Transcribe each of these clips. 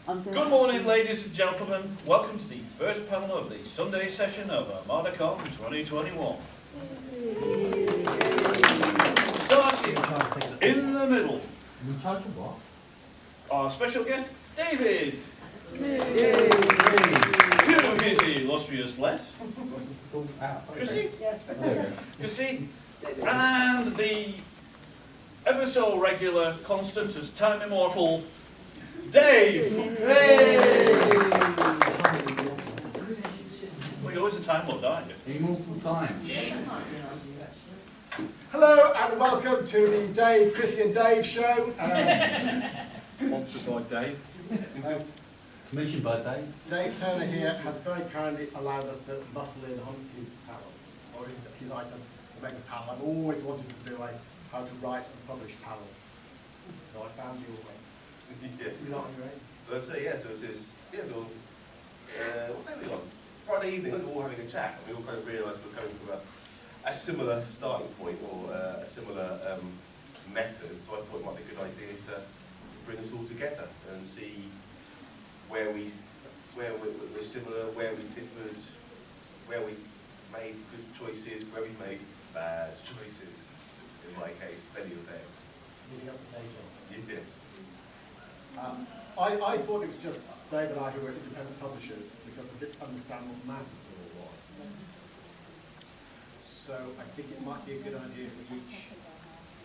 Good morning, ladies and gentlemen. Welcome to the first panel of the Sunday session of Armadacon 2021. Starting in the middle, our special guest, David. To his illustrious left, Chrissy. Chrissy. And the ever so regular, constant as time immortal, Dave! Well, always a time will die. Immortal time. Hello and welcome to the Dave, Chrissy and Dave show. Sponsored by Dave. Commissioned by Dave. Dave Turner here has very kindly allowed us to muscle in on his panel, or his item, to make a panel. I've always wanted to do a how to write and publish panel. So I found your way. Yeah. You're not on your own? But so yeah, so it's this, yeah, so, what day are we on? Friday evening, we were all having a chat, and we all kind of realised we were coming from a similar starting point, or a similar method, so I thought it might be a good idea to bring us all together and see where we're similar, where we differed, where we made good choices, where we made bad choices, in my case, many of them. Leading up to Dave. Yes. I thought it was just Dave and I who were independent publishers because I didn't understand what Magical was. So I think it might be a good idea if we each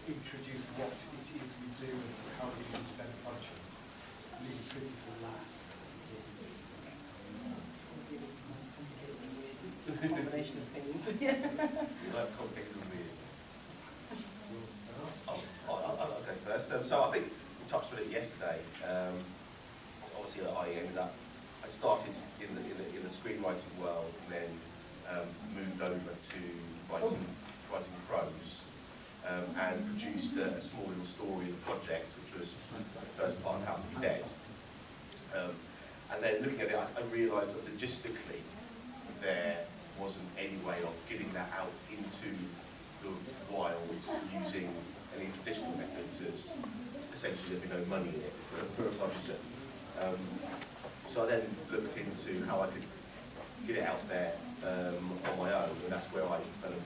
introduce what it is we do and how we do independent publishing. Leaving Chrissy to last. Combination of things. You like complicated and weird. I'll go first. So I think we touched on it yesterday. Obviously, I started in the screenwriting world, and then moved over to writing prose, and produced a small little story as a project, which was the first part of How to Be Dead. And then looking at it, I realised that logistically there wasn't any way of getting that out into the wild using any traditional methods, as essentially there'd be no money in it for a publisher. So I then looked into how I could get it out there on my own, and that's where I kind of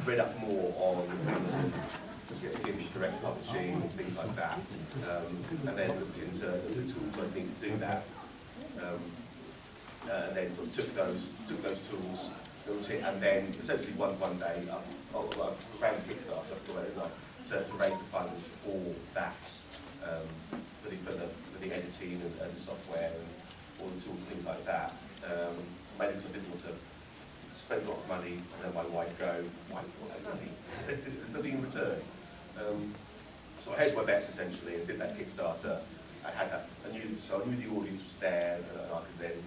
read up more on Amazon, getting direct publishing, things like that, and then looked into the tools I need to do that. And then sort of took those tools, built it, and then essentially one day I ran Kickstarter to raise the funds for that, for the editing and software and all the tools, things like that. Mainly because I didn't want to spend a lot of money and then my wife go, why money? Nothing in return. So I hedged my bets essentially and did that Kickstarter. I knew the audience was there, and I could then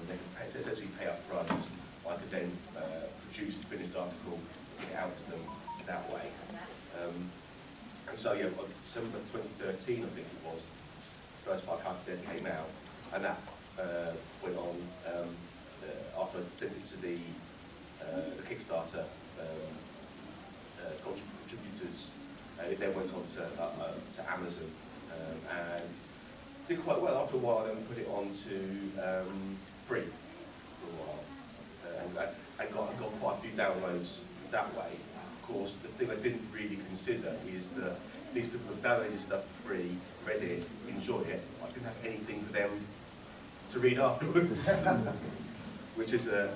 they could essentially pay up front. I could then produce a finished article, get it out to them that way. And so yeah, December 2013 I think it was, the first part of How to Be Dead came out, and that went on after I sent it to the Kickstarter contributors. It then went on to Amazon and did quite well. After a while, then put it on to free for a while, and I got quite a few downloads that way. Of course, the thing I didn't really consider is that these people have downloaded stuff for free, read it, enjoyed it. I didn't have anything for them to read afterwards, which is the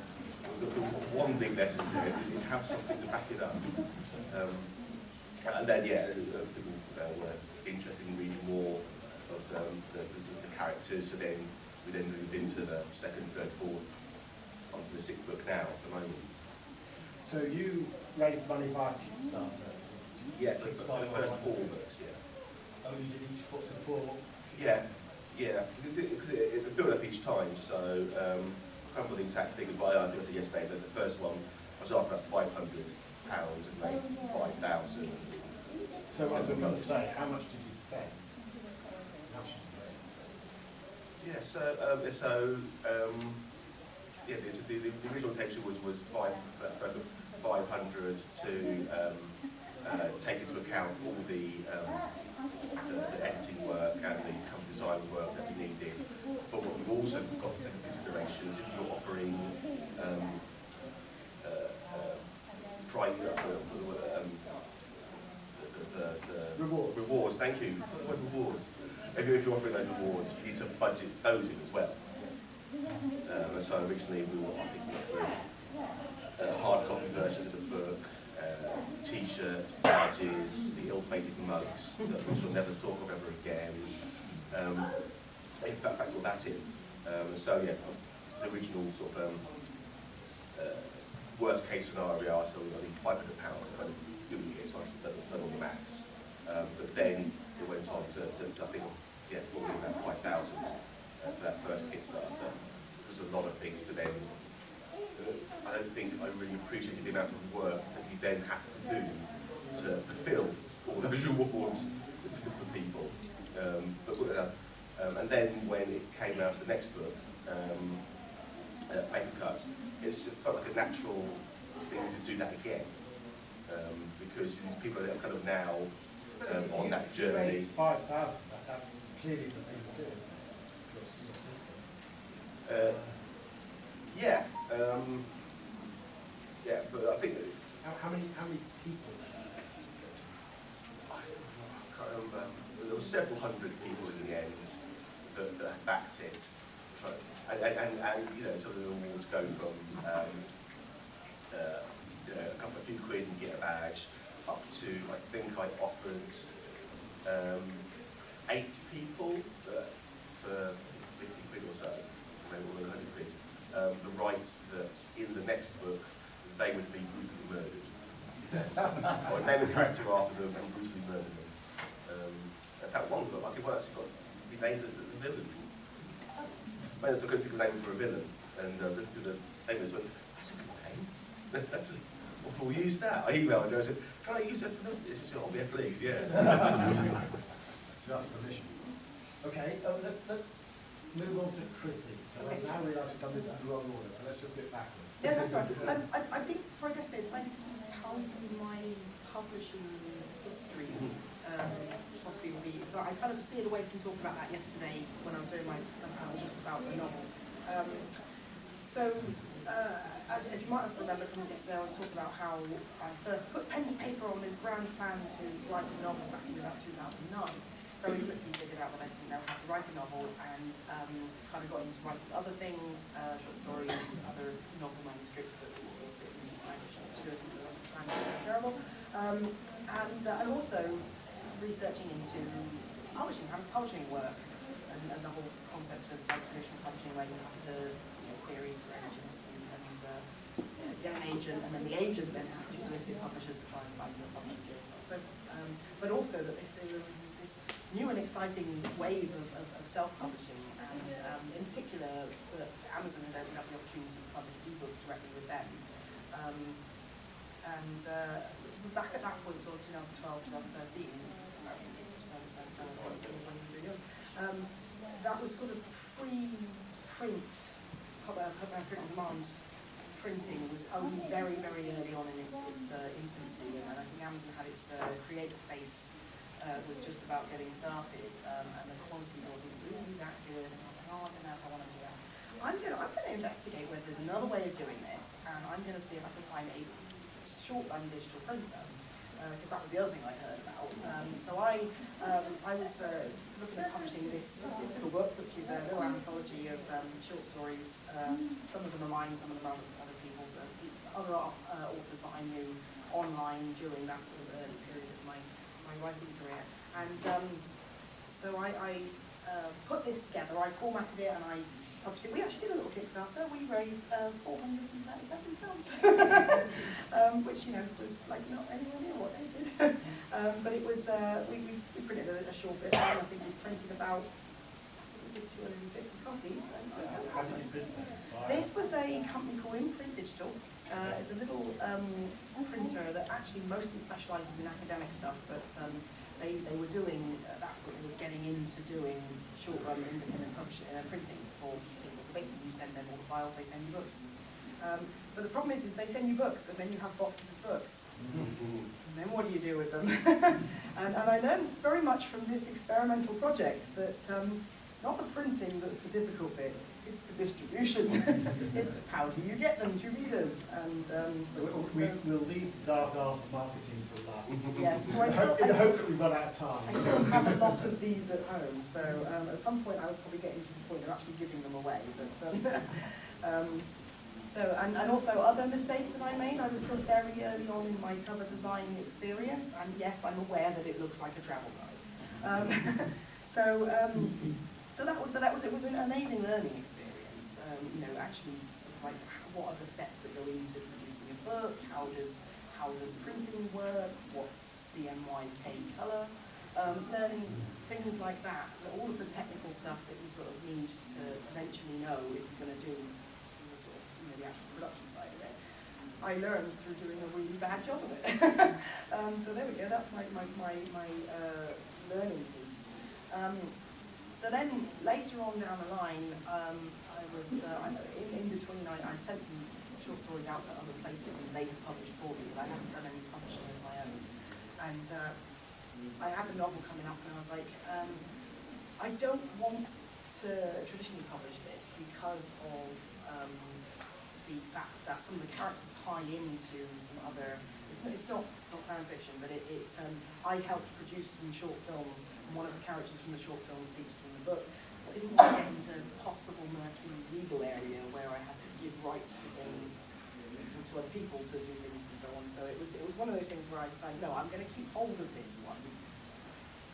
one big lesson here, is have something to back it up. And then yeah, people were interested in reading more of the characters, so then we then moved into the second, third, fourth, onto the sixth book now at the moment. So you raised money via Kickstarter? Yeah, for the first 4 books, yeah. Oh, you did each book to 4? Yeah, because it built up each time, so I can't remember the exact figures, but I think I said yesterday, so the first one I was after about £500 and made 5,000. So I was going to say, how much did you spend? How much did you raise? Yeah, yeah, the original intention was 500 to take into account all the editing work and the company thank you. What awards? If you're offering those awards, you need to budget those in as well. So originally I think we were offering hard copy versions of the book, T-shirts, badges, the ill-fated mugs, which we'll never talk of ever again. In fact, all that in. So yeah, the original sort of worst case scenario, I said we need £500 to kind of do it, so I done all the maths. But then it went on to I think, yeah, more than that 5,000 for that first Kickstarter. It was a lot of things to then. I don't think I really appreciated the amount of work that you then have to do to fulfil all those rewards for people. And then when it came out to the next book, Paperbacks, it felt like a natural thing to do that again. Because these people are kind of now on that journey. 5,000, that's clearly the thing to do, isn't it? Yeah. Yeah, but I think How many people? I can't remember. There were several hundred people in the end that backed it, and you know, some of the awards go from a few quid and get a badge up to, I think I offered 8 people for 50 quid or so, maybe more than 100 quid. The right that in the next book they would be brutally murdered. Or name a character after them and brutally murder them. In fact, one book, I think one actually got to be named the villain. Maybe it's a good people named for a villain, and looked through the papers and went, that's a good name. We'll use that. I emailed her and I said, can I use that for them? She said, oh yeah, please, yeah. So that's permission. Okay, let's move on to Chrissy. Okay. Now we've actually done this in the wrong order, so let's just get backwards. Yeah, that's right. I think before I get to this, I need to tell you my publishing history, possibly will be. So I kind of steered away from talking about that yesterday when I was doing my panel just about the novel. As you might have remembered from yesterday, I was talking about how I first put pen to paper on this grand plan to write a novel back in about 2009. Very quickly figured out that I didn't know how to write a novel, and kind of got into writing other things, short stories, other novel manuscripts that will sit in language and obscurity for the rest of the time, it's terrible. And also researching into publishing, how does publishing work, and the whole concept of like traditional publishing where you have to query for agents and get an agent, and then the agent then has to solicit publishers to try and find a publishing deal. So, but also that this new and exciting wave of self-publishing, and in particular, Amazon had opened up the opportunity to publish ebooks directly with them. Back at that point, sort of 2012, 2013, that was sort of pre-print, print on demand. Printing was only very, very early on in its infancy, and I think Amazon had its creator space. Was just about getting started, and the quality wasn't really that good. And I was like, oh, I don't know if I want to do that. I'm going to investigate whether there's another way of doing this, and I'm going to see if I can find a short-run digital printer, because that was the other thing I heard about. So I was looking at publishing this little book, which is a little anthology of short stories. Some of them are mine, some of them are other people's, other authors that I knew online during that sort of early period of my writing career. And so I put this together, I formatted it, and I published it. We actually did a little Kickstarter. We raised £437, which, you know, was like not anywhere near what they did. But it was, we printed a short bit, and I think we printed about 250 copies. How did you print that? This was a company called Imprint Digital. It's a little printer that actually mostly specialises in academic stuff, but they were doing, at that point, they were getting into doing short-run independent publishing, printing for people. So basically you send them all the files, they send you books. But the problem is they send you books, and then you have boxes of books. And then what do you do with them? and I learned very much from this experimental project that It's not the printing that's the difficult bit, it's the distribution. It's how do you get them to readers? And We'll leave the dark art of marketing for last. yes, so In the hope that we run out of I time. still have a lot of these at home, so at some point I will probably get into the point of actually giving them away. But and also other mistakes that I made. I was still very early on in my cover design experience, and yes, I'm aware that it looks like a travel guide. So it was an amazing learning experience. Actually sort of like what are the steps that go into producing a book? How does printing work? What's CMYK color? Learning things like that. All of the technical stuff that you sort of need to eventually know if you're going to do the sort of the actual production side of it. I learned through doing a really bad job of it. So there we go. That's my learning piece. So then later on down the line, I was in between. I'd sent some short stories out to other places, and they had published for me, but I hadn't done any publishing of my own. And I had the novel coming up, and I was like, I don't want to traditionally publish this because of the fact that some of the characters tie into some other. It's not fan fiction, but I helped produce some short films, and one of the characters from the short films features in the book. I didn't want to get into possible murky legal area where I had to give rights to things to other people to do things and so on. So it was one of those things where I decided, no, I'm going to keep hold of this one.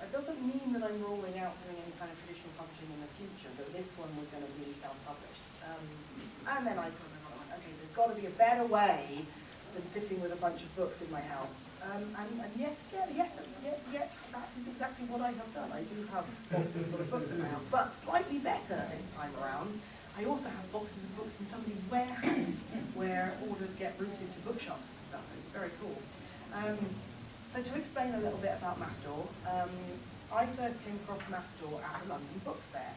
That doesn't mean that I'm rolling out doing any kind of traditional publishing in the future, but this one was going to be self-published. And then I thought, okay, there's got to be a better way than sitting with a bunch of books in my house. And yes, that is exactly what I have done. I do have boxes full of books in my house, but slightly better this time around. I also have boxes of books in somebody's warehouse where orders get routed to bookshops and stuff. It's very cool. So to explain a little bit about Matador, I first came across Matador at a London book fair.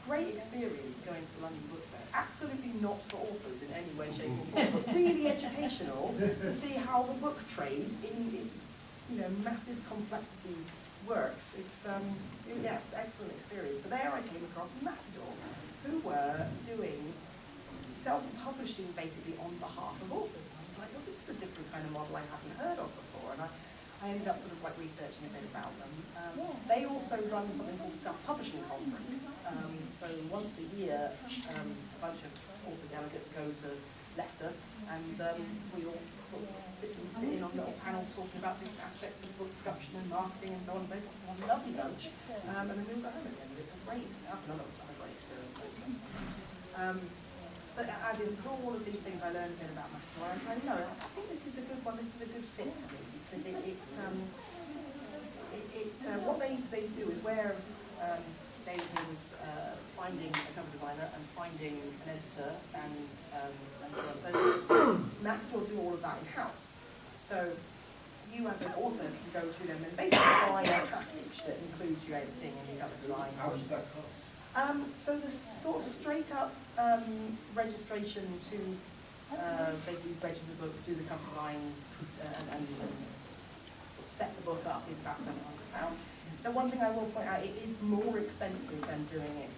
Great experience going to the London Book Fair. Absolutely not for authors in any way, shape or form, but really educational to see how the book trade in its massive complexity works. It's excellent experience. But there I came across Matador, who were doing self-publishing basically on behalf of authors. And I was like, oh, this is a different kind of model I haven't heard of before. And I ended up sort of like researching a bit about them. They also run something called the Self-Publishing Conference. So once a year, a bunch of author delegates go to Leicester, and we all sort of sit in on little panels talking about different aspects of book production and marketing and so on and so forth. Have a lovely lunch, and then we all go home again. That's another great experience. But as in, for all of these things, I learned a bit about Matador. I tried, I think this is a good one. This is a good fit for me because what they do is where David was finding a cover designer and finding an editor and so on. So Matador do all of that in house. So you as an author can go to them and basically buy a package that includes your editing and your cover design. How does that cost? So the sort of straight up registration to basically register the book, do the cover design, and sort of set the book up is about £700. The one thing I will point out, it is more expensive than doing it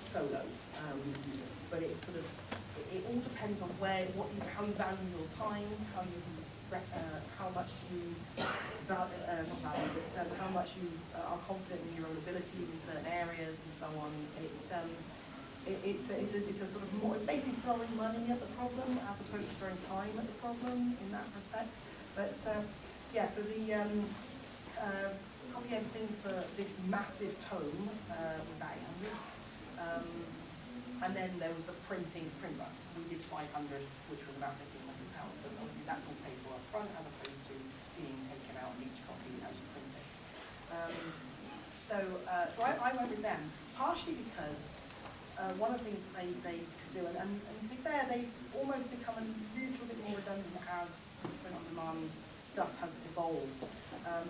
solo, but it's sort of it all depends on how you value your time, how much you how much you are confident in your own abilities in certain areas and so on. It's a sort of more basically throwing money at the problem as opposed to throwing time at the problem in that respect. But so the copy editing for this massive tome was about 800. And then there was the print run. We did 500, which was about £1,500, but obviously that's all paid for up front as opposed to being taken out of each copy as you print it. So I went with them, partially because one of the things that they could do, and to be fair, they've almost become a little bit more redundant as print-on-demand stuff has evolved.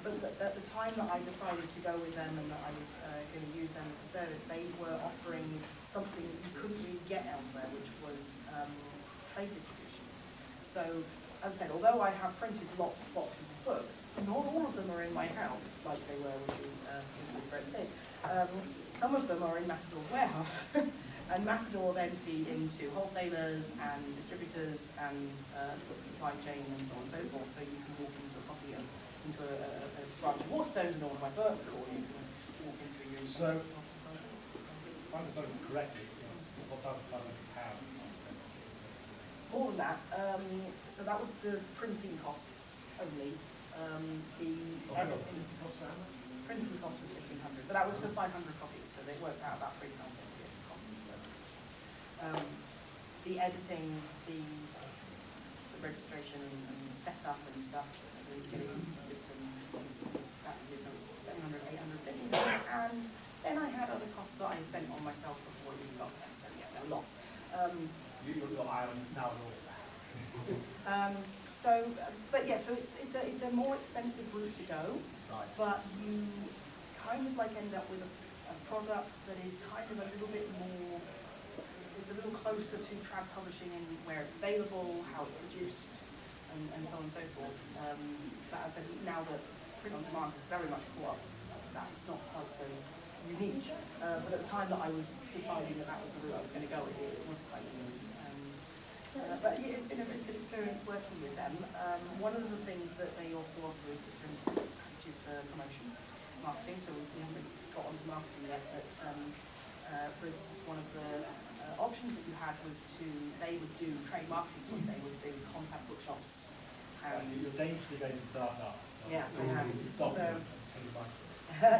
But at the time that I decided to go with them and that I was going to use them as a service, they were offering something that you couldn't really get elsewhere, which was trade distribution. So, as I said, although I have printed lots of boxes of books, not all of them are in my house like they were when you in Great Space. Some of them are in Matador's warehouse, and Matador then feed into wholesalers and distributors and supply chain and so on and so forth. So you can walk into a branch of Waterstones and order my book, or you can walk into a union. So, if I understand it correctly, it's about £500. More than that, so that was the printing costs only. The editing printing cost was 1,500, but that was for 500 copies, so it works out about £3 a copy. The editing, the registration and setup and stuff, getting into the system was 700, 850, and then I had other costs that I spent on myself before it even got to them, so yeah, there were lots. You've got Ireland now and all. So it's a more expensive route to go, Right. but you kind of like end up with a product that is kind of a little bit more, it's a little closer to trad publishing in where it's available, how it's produced, and so on and so forth. But as I said, now that print on demand is very much caught up to that, it's not quite so unique. But at the time that I was deciding that was the route I was going to go, it was quite unique. But yeah, it's been a really good experience working with them. One of the things that they also offer is different packages for promotion, marketing. So we haven't got onto marketing yet, but for instance, one of the options that you had was they would do trade marketing, they would do contact bookshops. And You're dangerously going to dark arts. yeah, so I have. Stop So, them until you buy them.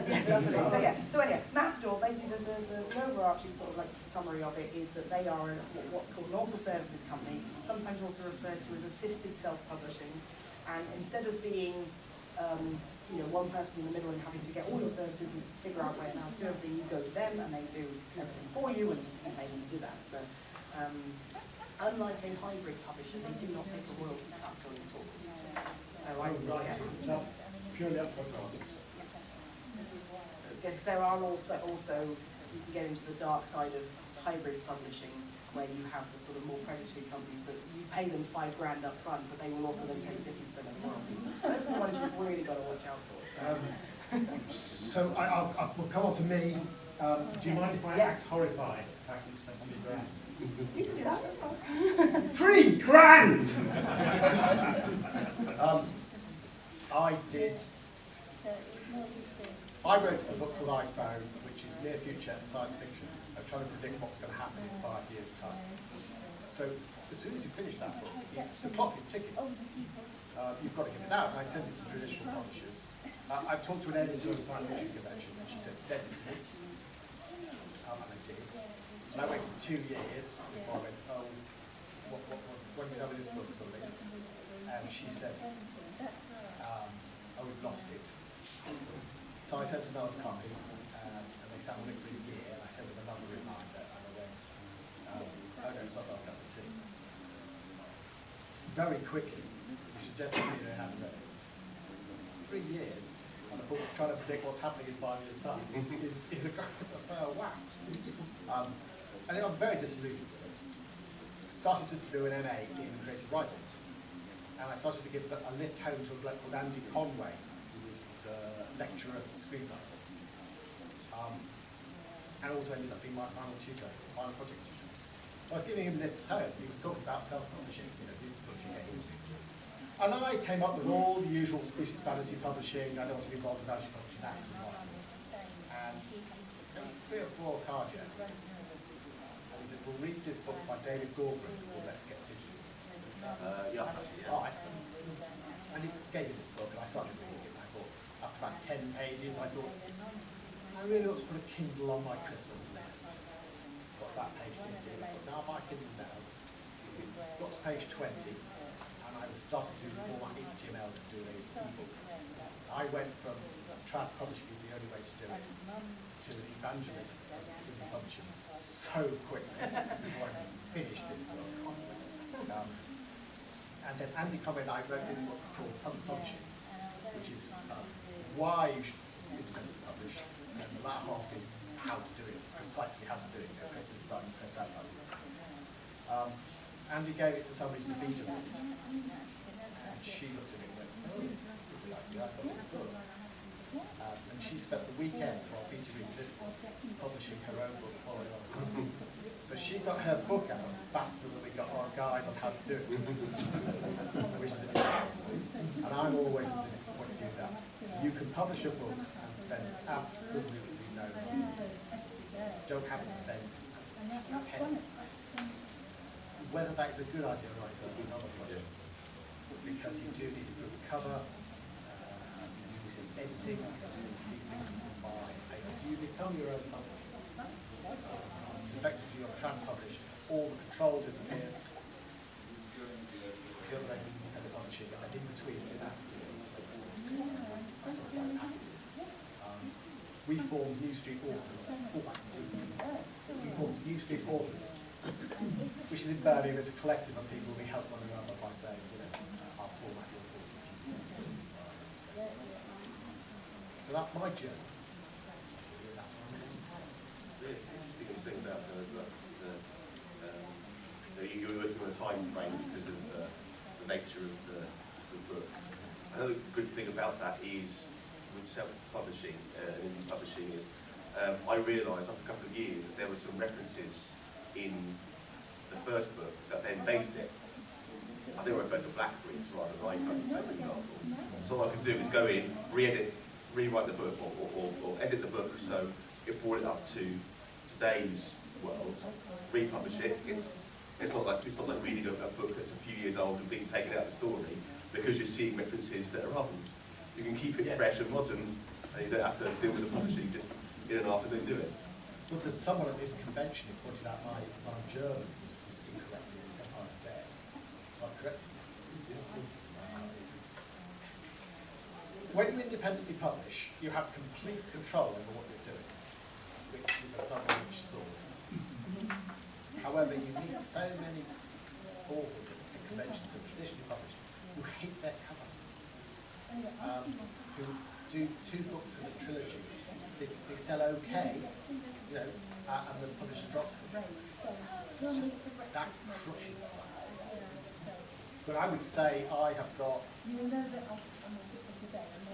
yes, that's it. So yeah. So anyway, Matador, basically the overarching sort of like summary of it is that they are what's called an author services company, sometimes also referred to as assisted self-publishing. And instead of being one person in the middle and having to get all your services and figure out where now to do everything, you go to them and they do everything for you and you pay them to do that. So unlike a hybrid publisher, they do not take a royalty cut going forward. So I still get Purely upfront costs. Yes, there are also you can get into the dark side of hybrid publishing, where you have the sort of more predatory companies that you pay them $5 grand up front, but they will also then take 50% of the royalties. Those are the ones you've really got to watch out for. So we'll come on to me. Do you mind if I act horrified? The fact that you spent £3 grand? You can do that, that's all. £3 grand! I wrote a book called iPhone, which is near future science fiction. I'm trying to predict what's going to happen in 5 years' time. So as soon as you finish that book, the clock is ticking. You've got to give it out. And I sent it to traditional publishers. I've talked to an editor of a science fiction convention, and she said, send it to me. And I did. And I waited 2 years before I went, what are you done with this book, sort of thing. And she said, we've lost it. So I sent another copy, and they sat on it for a year, and I sent them another reminder, and I went, okay, it's not our cup of tea. Very quickly, you suggested to me they hadn't read it. 3 years, and the book is trying to predict what's happening in 5 years' time is a wow. And I'm very disillusioned with it. Started to do an MA in creative writing, and I started to give a lift home to a bloke called Andy Conway, who was the lecturer for screenwriting, and also ended up being my final tutor, final project tutor. So I was giving him lifts home. He was talking about self-publishing, this is what you get into. And I came up with all the usual species fantasy publishing. I don't want to be involved in fantasy publishing, that's marketing. And there were 3 or 4 card journals. And he said, we'll read this book by David Gorbury called Let's Get Digital. Yeah, actually, yeah. Oh, excellent. And he gave me this book, and I started reading it, and I thought, after about 10 pages, I thought, I really ought to put a Kindle on my Christmas list. Got that page 15, I thought, now my Kindle now. Got to page 20, and I was starting to format HTML to do an ebook. I went from trad publishing is the only way to do it, to an evangelist of indie publishing so quickly before I finished this book. And then Andy Conway and I wrote this book called Public Publishing, which is why you should independently publish, and the latter half is how to do it, precisely how to do it, press this button, press that button. Andy gave it to somebody to beta read, and she looked at it and went, oh, that's a good idea, I've got this book. And she spent the weekend while Peter read this book, publishing her own book following on. So she got her book out faster than we got our guide on how to do it, which is amazing. And I'm always of the point of view that you can publish a book and spend absolutely no money. Don't have to spend a penny. Whether that's a good idea or not is another question. Because you do need a good cover, using editing, these things you can buy. If you become your own publisher, effectively you're trying to publish, all the control disappears. The other end, independent publishing, and in between is afterwards. That's what that happens. We formed New Street Authors, we formed New Street Authors, which is in Birmingham, it's a collective of people. We help one another by saying, you know, I'll format your book if you want. So that's my journey. That's what I'm doing. Really interesting you saying about you were working on a time frame because of the nature of the book. Another good thing about that is with self-publishing and indie publishing is I realised after a couple of years that there were some references in the first book that then dated it. I think I referred to Blackberries rather than iPhones, for example. So all I could do is go in, re-edit, rewrite the book, or edit the book so it brought it up to today's world, republish it. It's not like reading a book that's a few years old and being taken out of the story because you're seeing references that are old. You can keep it fresh and modern, and you don't have to deal with the publishing just in an afternoon do it. But there's someone at this convention who pointed out my German was incorrect in the Empire of Day. So I corrected it. When you independently publish, you have complete control over what you're doing, which is a double-edged sword. However, you meet so many authors at conventions who are traditionally published who hate their cover, who do 2 books in a trilogy. They sell okay, you know, and the publisher drops them. It's just that crushes. But I would say I have got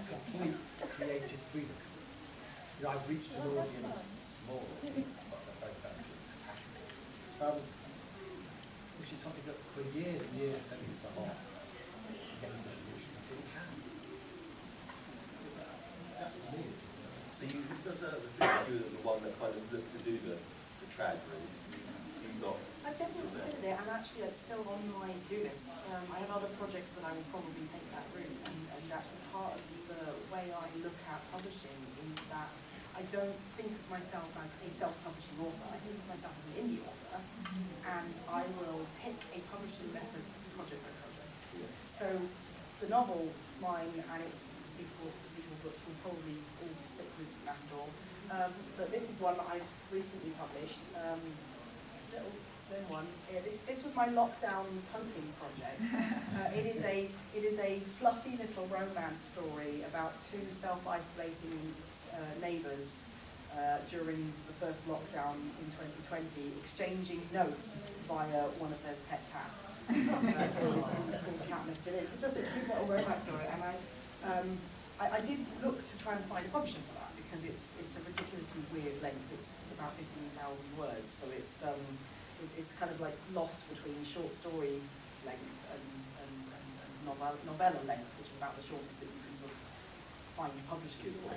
complete creative freedom. You know, I've reached an audience, small audience, but they're both catastrophe. Which is something that for years and years selling so hard, getting distribution, I didn't have. That's what me. So you the one that kind of looked to do the trad route. You've got. I've definitely considered it, and actually it's still on my to-do list. I have other projects that I will probably take that route, and actually part of the way I look at publishing is that I don't think of myself as a self-publishing author. I think of myself as an indie author, and I will pick a publishing method project by project. So the novel, mine, and its sequel books will probably all stick with Matador. But this is one that I've recently published. Little slim one. This was my lockdown coping project. It is a fluffy little romance story about 2 self-isolating neighbours during the first lockdown in 2020, exchanging notes via one of their pet cat. So it's called Cat Mystery. It's just a cute little romance story, and I did look to try and find a publisher for that because it's a ridiculously weird length. It's about 15,000 words, so it's kind of like lost between short story length and novella length, which is about the shortest that you can sort of find publishers for.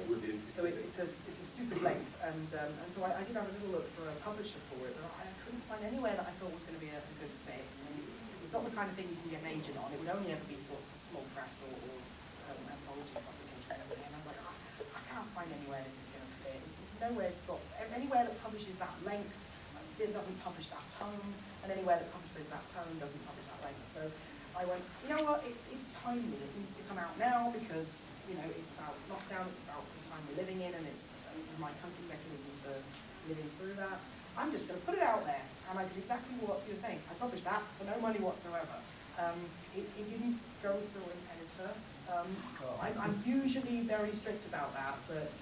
So it's a stupid length, and so I did have a little look for a publisher for it, but I couldn't find anywhere that I thought was going to be a good fit. And it's not the kind of thing you can get an agent on. It would only ever be sorts of small press or anthology publication. And I was like, I can't find anywhere this is going to fit. It's got anywhere that publishes that length. It doesn't publish that tone, and anywhere that publishes that tone doesn't publish that length. So I went, you know what? It's timely. It needs to come out now because it's about lockdown. It's about the time we're living in, and it's my coping mechanism for living through that. I'm just going to put it out there, and I did exactly what you were saying. I published that for no money whatsoever. It didn't go through an editor. I'm usually very strict about that, but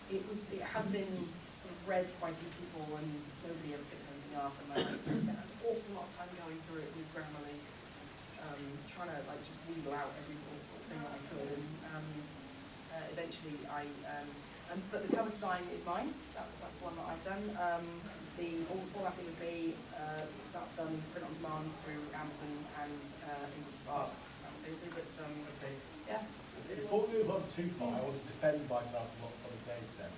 it has been sort of read by some people, and nobody ever picked anything up. And I spent an awful lot of time going through it with Grammarly, trying to just wheedle out every sort of thing that I could. And eventually but the cover design is mine. That's one that I've done. All the formatting would be that's done print on demand through Amazon and Spark. Sounds busy, but Okay. yeah. Before we move on too far, I want to defend myself from what Dave said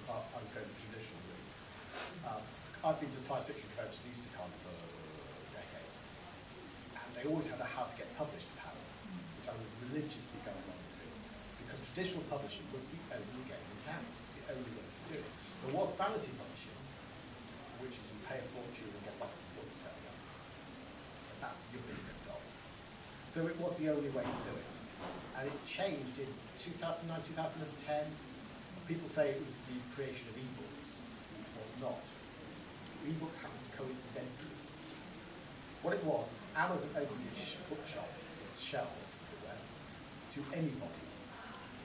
about I was going for traditional routes. I've been to science fiction conventions at EasterCon for decades, and they always had a how to get published panel, which I would religiously go along to, because traditional publishing was the only game in town, the only way to do it. There was vanity publishing, which is you pay a fortune and get lots of books coming up. And that's your big goal. So it was the only way to do it. And it changed in 2009, 2010. People say it was the creation of e-books. It was not. E-books happened coincidentally. What it was is Amazon opened its bookshop, its shelves, to anybody.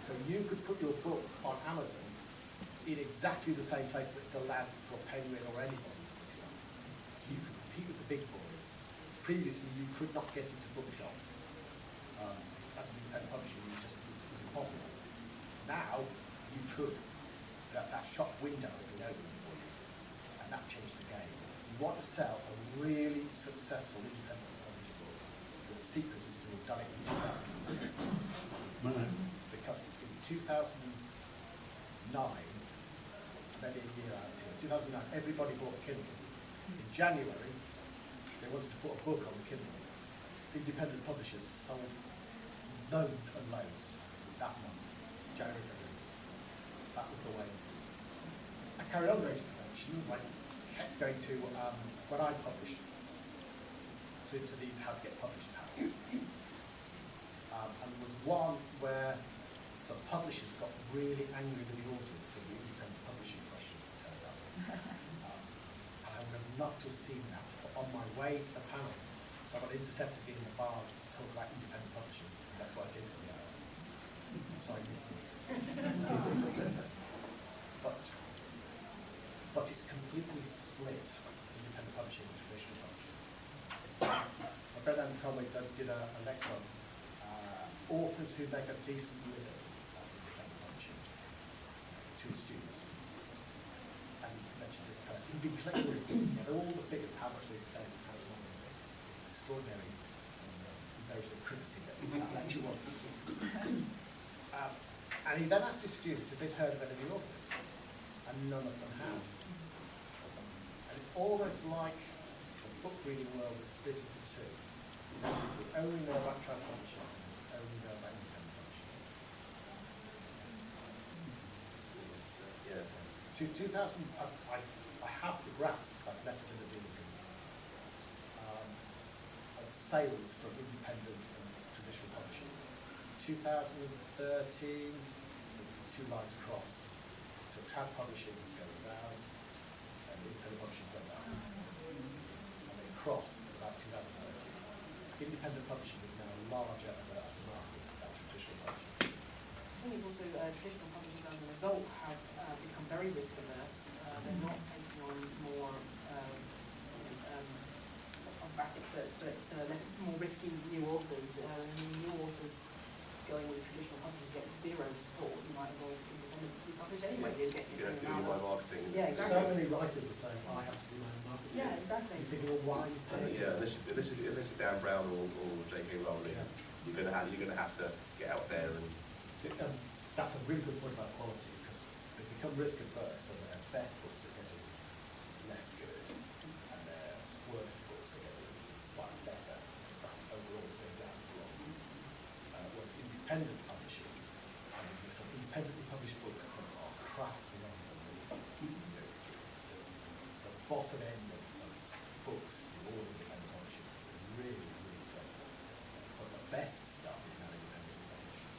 So you could put your book on Amazon in exactly the same place that Gollancz or Penguin or anybody put it on. So you could compete with the big boys. Previously, you could not get into bookshops. As an independent publisher, it was impossible. Now, you could. That shop window had been open for you, and that changed the game. You want to sell a really successful independent published book. The secret is to have done it in 2009. Because in 2009, maybe a year out, 2009, everybody bought a Kindle. In January, they wanted to put a book on the Kindle. Independent publishers sold loads and loads that month, January, February. That was the way. I carried on going to conventions. I kept going to, when I published, to these how to get published panels. And there was one where the publishers got really angry with the audience for the independent publishing question that turned up. And I would have loved to have seen that, but on my way to the panel, so I got intercepted in the bar to talk about independent publishing. That's what I did for the hour. Sorry, listeners. But it's completely split, independent publishing and traditional publishing. My friend Andy Conway did a lecture on authors who make a decent living out of independent publishing to his students. And he mentioned this person. He'd been collecting reports, he had all the figures, how much they spend, how long they make. It's extraordinary. Very criticism that lecture was. And he then asked his students if they'd heard of any authors, and none of them had. And it's almost like the book reading world is split into two. We only know about trad publishing, and we only know about independent publishing. To 2000, I have the grasp, I've left it in the dealing of sales from independent and traditional publishing. 2013, two lines crossed. So trad publishing is going down, and independent publishing is going down. And they crossed about 2013. Independent publishing is now larger as a market than traditional publishing. I think it's also traditional publishers as a result have become very risk averse. They're not taking on more acrobatic but less more risky new authors. New authors going with traditional publishers get zero support. You might as well independently publish anyway. You get You don't do your own marketing. Yeah, exactly. So many writers are saying, I have to do my own marketing. Yeah, exactly. You think, well, why? Yeah, unless you're Dan Brown or J.K. Rowling, you're going to have to get out there and. That's a really good point about quality, because they become risk averse, so their best books are getting less good, and their worst books are getting slightly better. Overall, it's going down as well. Whereas independent publishing, there's some independently published books that are crass beyond the bottom end of books in all independent publishing is really, really great. But the best stuff is now independent publishing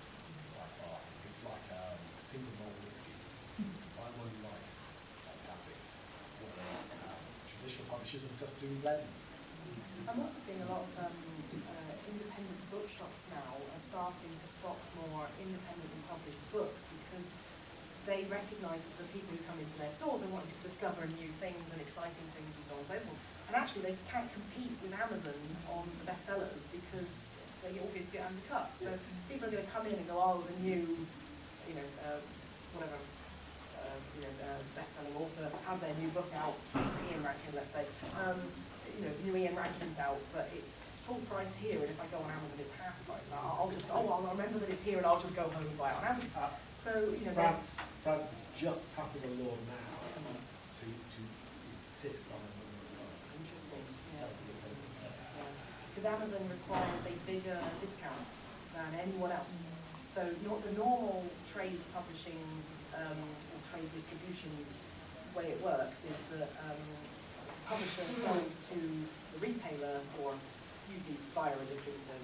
by far. It's like a single malt whiskey. Buy one you like, fantastic. Whereas traditional publishers are just doing blends. I'm also seeing a lot of independent bookshops now are starting to stock more independently published books because they recognise that the people who come into their stores are wanting to discover new things and exciting things and so on and so forth. And actually they can't compete with Amazon on the bestsellers because they always get undercut. So people are going to come in and go, oh, the new whatever, best-selling author have their new book out, Ian Rankin, let's say, new Ian Rankin's out, but it's full price here, and if I go on Amazon, it's half price. I'll remember that it's here, and I'll just go home and buy it on Amazon. France is just passing a law now to insist on a minimum price. Interesting. Because Amazon requires a bigger discount than anyone else. So not the normal trade publishing or trade distribution way it works is that publisher sells to the retailer, or usually buyer or distributor.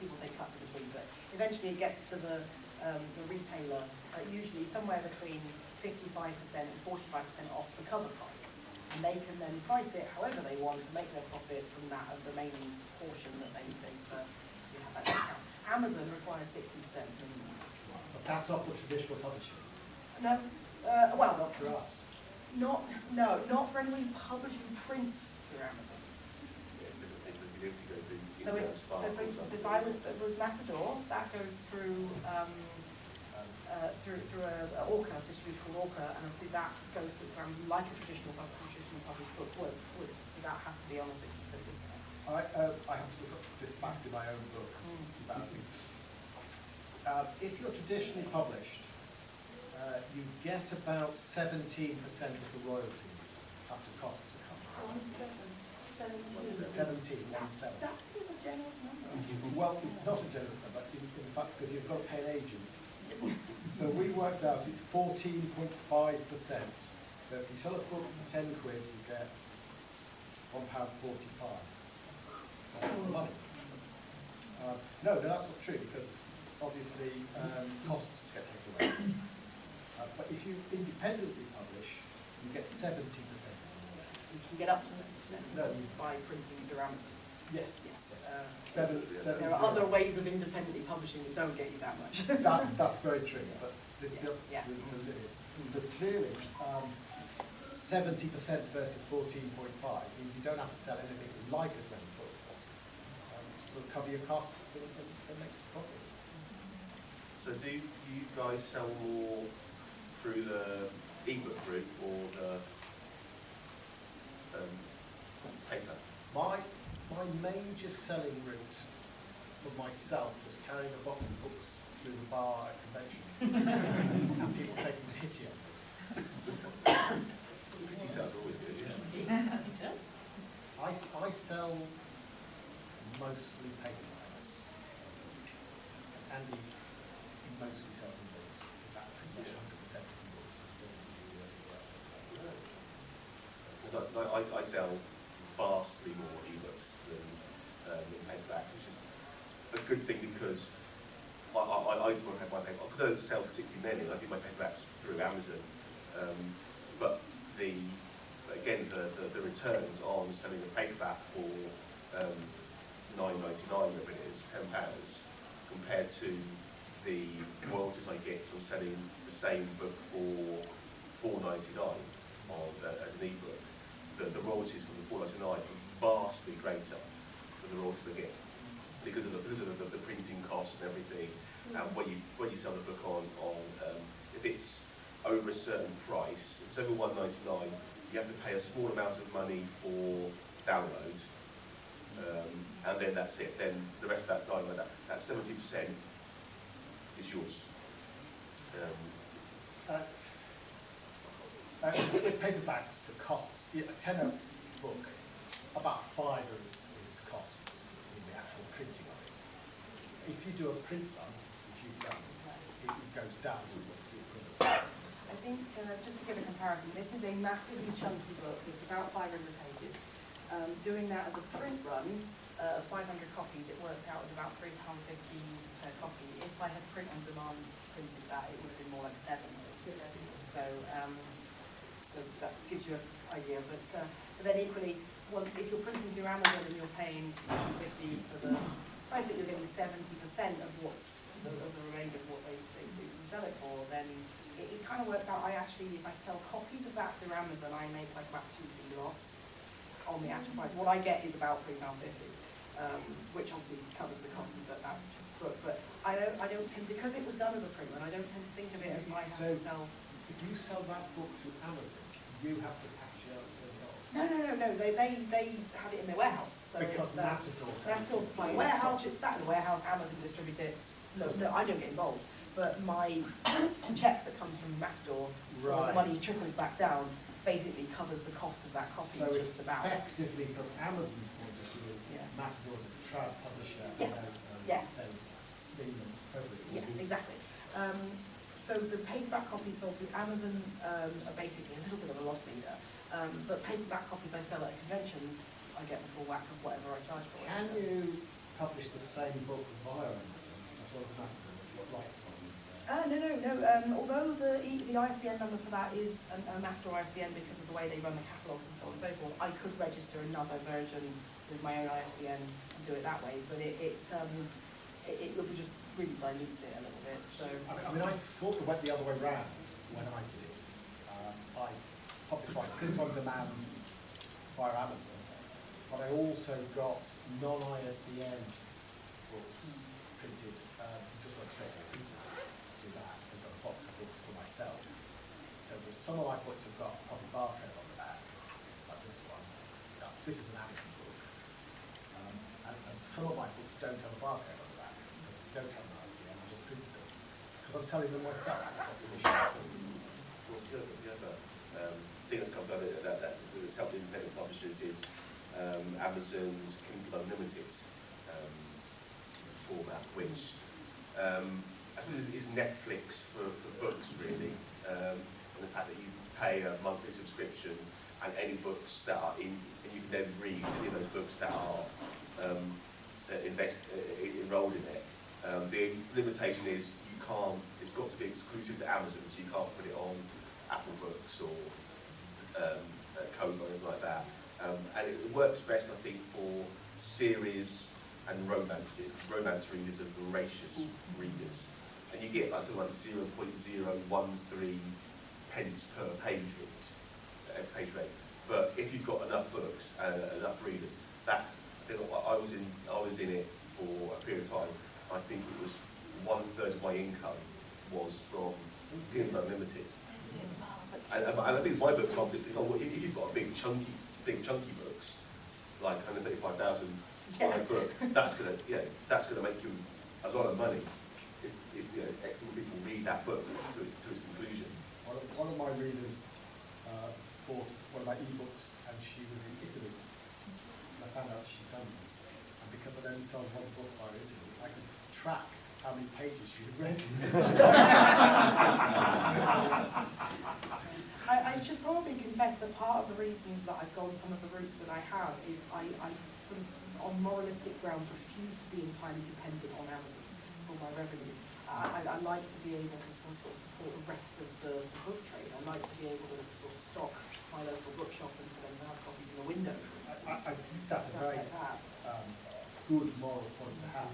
People take cuts in between, but eventually it gets to the retailer, usually somewhere between 55% and 45% off the cover price. And they can then price it however they want to make their profit from that remaining portion that they've have that discount. Amazon requires 60% minimum. But that's off the traditional publishers. No, well, not For us. not for anyone publishing prints through Amazon. So, for instance, if I was with Matador, that goes through through a Orca, a distributor called Orca, and obviously that goes through like a traditional published book would. So that has to be on a 60% discount. I have to look up this fact in my own book. If you're traditionally published, you get about 17% of the royalties after costs are covered. 17. That seems a generous number. Well, it's not a generous number, in fact, because you've got to pay an agent. So we worked out it's 14.5%. So if you sell a book for 10 quid, you get £1.45. Money. No, that's not true, because obviously costs get taken away. But if you independently publish, you get 70%. You can get up to 70% by printing through Amazon. Yes. There are other ways of independently publishing that don't get you that much. That's very true, but the limit. But clearly, 70% versus 14.5 means you don't have to sell anything like as many books to sort of cover your costs and make profit. So do you guys sell more through the ebook route or the paper? My major selling route for myself was carrying a box of books through the bar at conventions and people taking the hit on me. Pretty sales are always good, I sell mostly paperbacks. Andy mostly sells in books. In fact, pretty much 100% of the books. I sell vastly more ebooks than paperback, which is a good thing because I do my paperback, because I don't sell particularly many. I do my paperbacks through Amazon, but the returns on selling a paperback for £9.99, whatever it is, £10, compared to the royalties I get from selling the same book for £4.99 as an ebook. The royalties from the £4.99 are vastly greater than the royalties I get because of the printing costs and everything. And when you sell the book on if it's over a certain price, if it's over £1.99, you have to pay a small amount of money for download, and then that's it. Then the rest of that 70% is yours. With paperbacks, the costs, a tenner book, about £5 is costs in the actual printing of it. If you do a print run, which you've done, it goes down to what you print. I think, just to give a comparison, this is a massively chunky book. It's about 500 pages. Doing that as a print run, 500 copies, it worked out as about £3.50 per copy. If I had print on demand printed that, it would have been more like £7. So that gives you an idea. But then equally, if you're printing through Amazon and you're paying £50 for the price, but you're getting 70% of what's the remainder of what they sell it for, then it kind of works out. If I sell copies of that through Amazon, I make like about 2p loss on the actual price. What I get is about £3.50. which obviously covers the cost of that book. But I don't tend, because it was done as a print run, I don't tend to think of it as my have to sell. If you sell that book through Amazon, you have to package it up and send it off. No. They have it in their warehouse. So Because Matador supply a warehouse. It's that in the warehouse. Amazon distribute it. No, I don't get involved. But my check that comes from Matador, for the money trickles back down, basically covers the cost of that copy. So just about. Effectively, from Amazon's point of view, Yeah. Matador's a trad publisher. Yes. They steam and publish. Yes, exactly. So the paperback copies sold through Amazon are basically a little bit of a loss leader. But paperback copies I sell at a convention, I get the full whack of whatever I charge for it. Can you publish the same book via Amazon as well as Matador? What rights on it? No. Although the ISBN number for that is a Matador ISBN because of the way they run the catalogues and so on and so forth, I could register another version with my own ISBN and do it that way. But it would just really dilutes it a little bit. So I mean, I sort of went the other way round when I did it. I published my print on demand via Amazon, but I also got non-ISBN books printed just went straight to printers to do that. I've got a box of books for myself. So some of my books have got a barcode on the back, like this one. This is an Amazon book. And some of my books don't have a barcode on the back because they don't have an ISBN. I just printed them because I'm selling them myself. Well, the other thing that's come out of that's helped independent publishers is Amazon's Kindle Unlimited format, which I suppose is Netflix for books, really. And the fact that you pay a monthly subscription and any books that are in, and you can then read any of those books that are enrolled in it. The limitation is you can't, it's got to be exclusive to Amazon, so you can't put it on Apple Books or Kobo or anything like that. And it works best, I think, for series and romances, because romance readers are voracious readers. And you get like something like 0.013 pence per page rate. But if you've got enough books and enough readers, that I was in it for a period of time. I think it was 1/3 of my income was from Kindle Unlimited. And I think my books are if you've got a big chunky books, like 135,000 book, that's gonna make you a lot of money if X number of people read that book to its conclusion. One of my readers bought one of my ebooks and she was in Italy. And I found out she'd done this. And because I'd only sold one book by Italy, I could track how many pages she had read. I should probably confess that part of the reasons that I've gone some of the routes that I have is I sort of, on moralistic grounds, refuse to be entirely dependent on Amazon for my revenue. I like to be able to sort of support the rest of the book trade. I like to be able to sort of stock my local bookshop and for them to have copies in the window, for instance. I think that's a Stuff very like that. good moral point to have.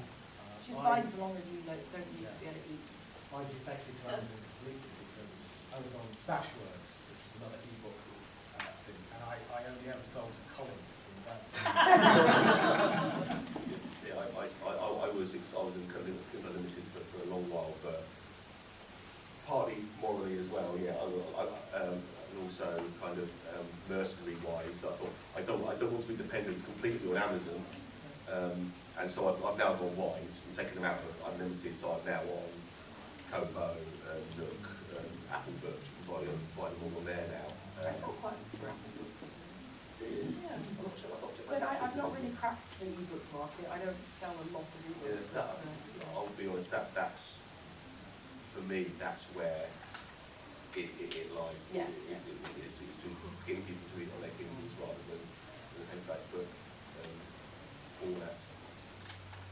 Which is fine so long as you don't need to be able to eat. I defected to Amazon completely because I was on Stashwords, which is another ebook thing, and I only ever sold to Colin from that. Yeah, I was in Kindle Unlimited for a long while, but partly morally as well. Yeah, and also kind of mercenary-wise. I thought I don't want to be dependent completely on Amazon, and so I've now gone wide and taken them out of Unlimited. So I'm now on Kobo, Nook, Apple Books. You can buy them all on there now. I felt quite for Apple Books. Yeah. But I've not really cracked the ebook market. I don't sell a lot of ebooks. Yeah, I'll be honest, that's for me, that's where it lies. Yeah, It's to getting people to read on their Kindles rather than a paperback book format.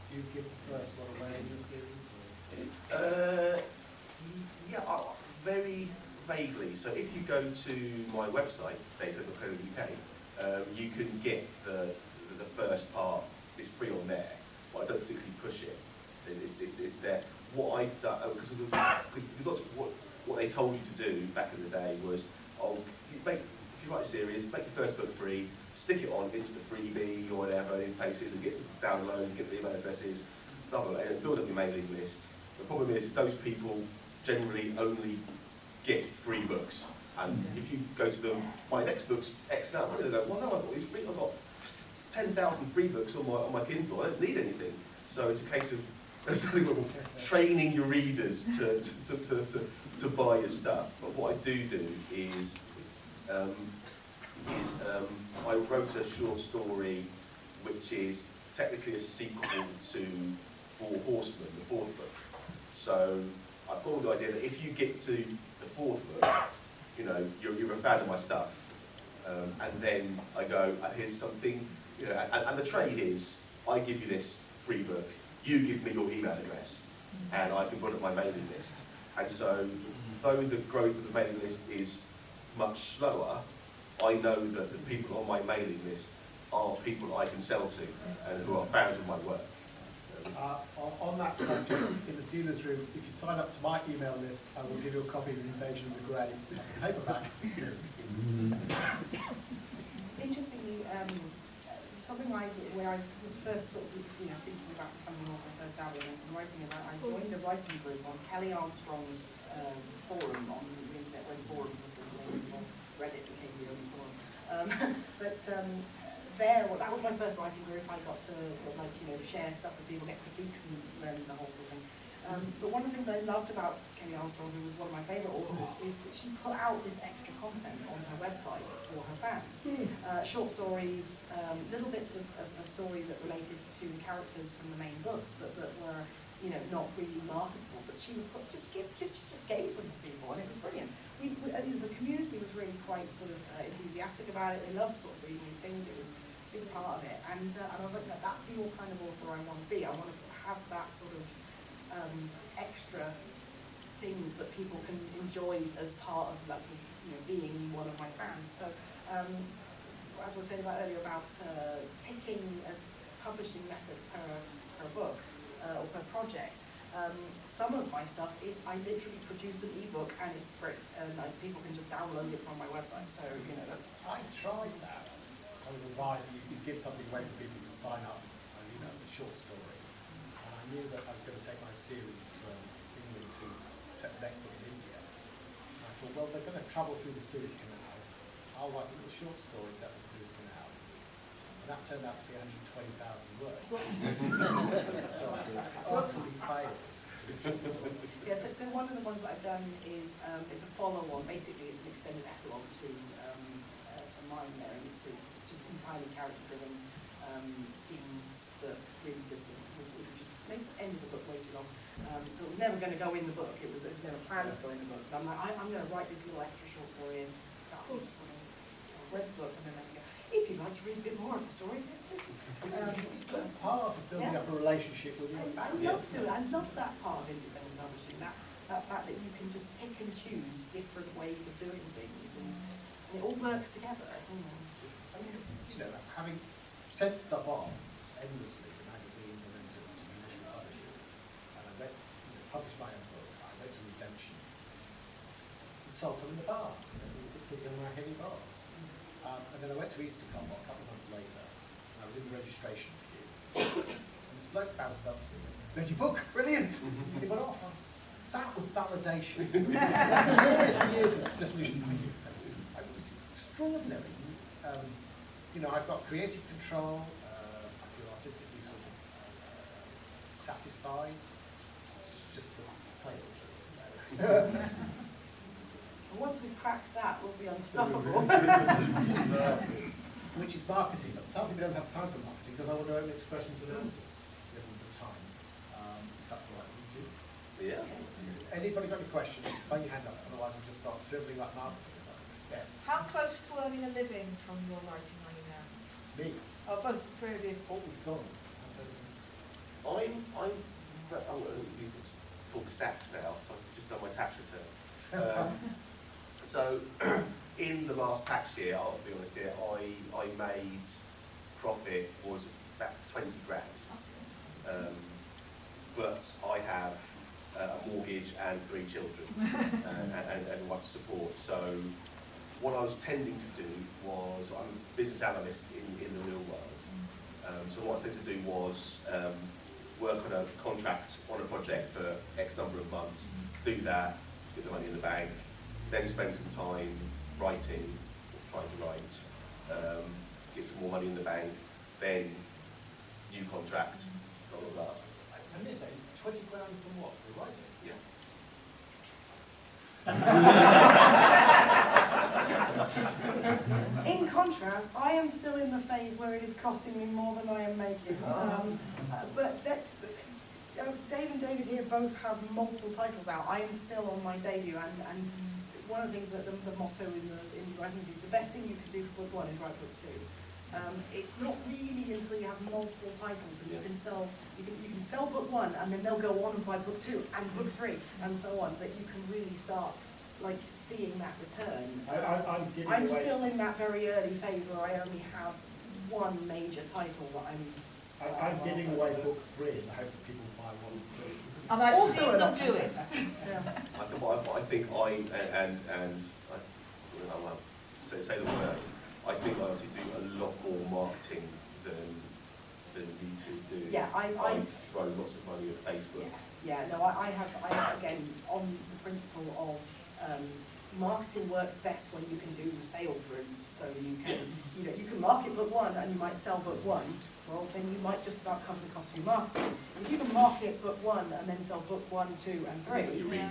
Do you give the first one away in your series? Yeah, very vaguely. So if you go to my website, data.co.uk, you can get the first part. It's free on there, but I don't particularly push it. It's there. What I've done, because what they told you to do back in the day was, if if you write a series, make your first book free, stick it on Insta-freebie or whatever these places, and get the download, get the email addresses, blah, blah, blah, and build up your mailing list. The problem is those people generally only get free books. And if you go to them, my next book's X now, they go, well, no, I've got these free, I've got 10,000 free books on my Kindle, I don't need anything. So it's a case of training your readers to buy your stuff. But what I do is I wrote a short story which is technically a sequel to Four Horsemen, the fourth book. So I've got the idea that if you get to the fourth book, you know, you're a fan of my stuff. And then I go, here's something, you know, and the trade is, I give you this free book, you give me your email address, and I can put up my mailing list. And so, though the growth of the mailing list is much slower, I know that the people on my mailing list are people I can sell to, and who are fans of my work. On that subject, in the dealer's room, if you sign up to my email list, I will give you a copy of Invasion of the Grey paperback. Interestingly, something when I was first sort of, you know, thinking about becoming more of my first album and writing, is I joined a writing group on Kelly Armstrong's forum on the internet, when forums was still the name before Reddit became the only forum. That was my first writing group. I got to sort of like, you know, share stuff with people, get critiques and learn the whole sort of thing. But one of the things I loved about Kelly Armstrong, who was one of my favourite authors, is that she put out this extra content on her website for her fans. Short stories, little bits of story that related to characters from the main books, but that were, you know, not really marketable. But she would just gave them to people, and it was brilliant. The community was really quite sort of enthusiastic about it. They loved sort of reading these things. It was a big part of it, and I was like, that's the kind of author I want to be. I want to have that sort of extra things that people can enjoy as part of, like, you know, being one of my fans. So, as I was saying about earlier about picking a publishing method per book or per project, some of my stuff is I literally produce an ebook and it's free, and people can just download it from my website. So, you know, that's. I tried that. I was advised that you give something away for people to sign up, and, you know, it's a short story. And I knew that I was going to take my series from England to set the next book in India. And I thought, well, they're going to travel through the Suez Canal. I'll write little short stories out of the Suez Canal. And that turned out to be 120,000 words. So I utterly failed. Yeah, so one of the ones that I've done is a follow-on. Basically, it's an extended epilogue to mine there, and it's just entirely character-driven scenes that really just made the end of the book way too long. So it was never going to go in the book. It was never planned to go in the book. But I'm like, I'm going to write this little extra short story, and I'll just sort of read the book, and then I go, if you'd like to read a bit more of the story, this. So part of building up a relationship with your fans. I love that part of independent publishing. That fact that you can just pick and choose different ways of doing things, and it all works together. I mean, you know, having sent stuff off endlessly to magazines and then to traditional publishers, and I published my own book, I went to Redemption, and sold them in the bar, put them in my heavy bars. And then I went to Easter a couple of months later, and I was in the registration queue, and this bloke bounced up to me, "Read your book, brilliant!" He went off. That was validation. Years and years of disillusion. Extraordinary. You know, I've got creative control. I feel artistically sort of satisfied. It's just the sales. And once we crack that, we'll be unstoppable. Which is marketing. But sadly, we don't have time for marketing because I want to own expressions and answers given the time. If that's all right with you. Yeah. Anybody got any questions? Put your hand up. Otherwise, we'll just start dribbling like marketing. Yes. How close to earning a living from your writing are you now? Me. Oh, both three of you. Oh, we've gone. You talk stats now, so I've just done my tax return. So, in the last tax year, I'll be honest here, I made profit was about 20 grand. But I have a mortgage and 3 children and a wife to support. So what I was tending to do was, I'm a business analyst in the real world. So what I tended to do was work on a contract on a project for X number of months, do that, get the money in the bank, then spend some time writing, or trying to write, get some more money in the bank, then new contract, blah, blah, blah. I missed that. 20 grand from what? For writing? Yeah. In contrast, I am still in the phase where it is costing me more than I am making. Dave and David here both have multiple titles out. I am still on my debut, and one of the things that the motto in writing is the best thing you can do for book one is write book two. It's not really until you have multiple titles and you can sell book one, and then they'll go on and buy book two and book three and so on, that you can really start like seeing that return. I'm still in that very early phase where I only have one major title that I'm giving away book three in the hope that people buy one and two. And I've Also seen an them option. do it. Yeah. I think I won't say the word. I think I obviously do a lot more marketing than you two do. Yeah, I throw lots of money at Facebook. Yeah, no, I have again on the principle of marketing works best when you can do sale throughs. So you can you can market book one and you might sell book one. Well, then you might just about cover the cost of your marketing. If you can market book one and then sell book 1, 2, and 3,